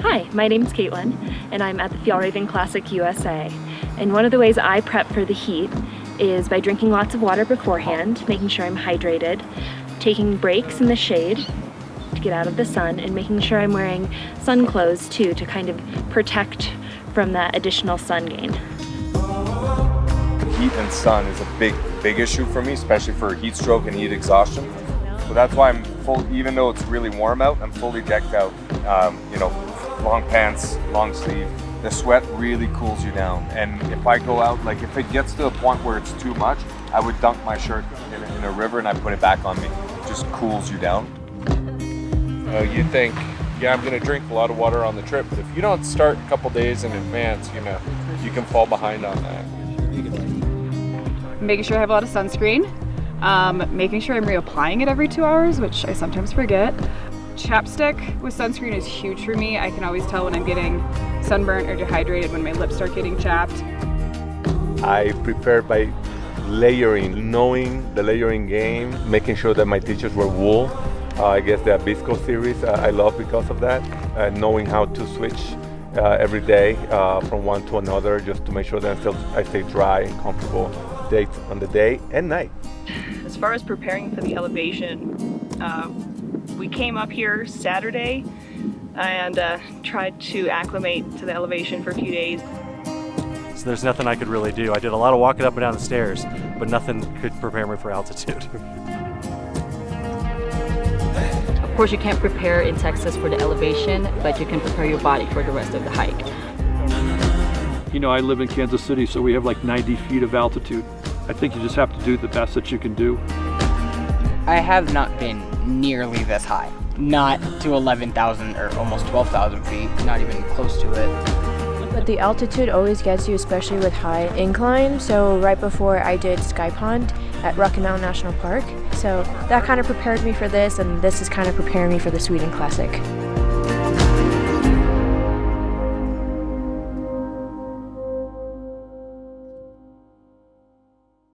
Hi, my name's Caitlin, and I'm at the Fjällräven Classic USA. And one of the ways I prep for the heat is by drinking lots of water beforehand, making sure I'm hydrated, taking breaks in the shade to get out of the sun, and making sure I'm wearing sun clothes too to kind of protect from that additional sun gain. Heat and sun is a big issue for me, especially for heat stroke and heat exhaustion. So that's why I'm full, even though it's really warm out, I'm fully decked out. Long pants, long sleeve. The sweat really cools you down. And if I go out, like if it gets to a point where it's too much, I would dunk my shirt in a river and I put it back on me. It just cools you down. You think, yeah, I'm gonna drink a lot of water on the trip, but if you don't start a couple days in advance, you can fall behind on that. Making sure I have a lot of sunscreen, making sure I'm reapplying it every 2 hours, which I sometimes forget. Chapstick with sunscreen is huge for me. I can always tell when I'm getting sunburnt or dehydrated when my lips start getting chapped. I prepare by layering, knowing the layering game, making sure that my teachers wear wool. I guess the Visco series I love because of that, knowing how to switch every day from one to another just to make sure that I stay dry and comfortable on the day and night. As far as preparing for the elevation, we came up here Saturday and tried to acclimate to the elevation for a few days. So there's nothing I could really do. I did a lot of walking up and down the stairs, but nothing could prepare me for altitude. Of course, you can't prepare in Texas for the elevation, but you can prepare your body for the rest of the hike. You know, I live in Kansas City, so we have like 90 feet of altitude. I think you just have to do the best that you can do. I have not been nearly this high. Not to 11,000 or almost 12,000 feet, not even close to it. But the altitude always gets you, especially with high incline. So right before I did Sky Pond at Rocky Mountain National Park. So that kind of prepared me for this, and this is kind of preparing me for the Sweden Classic.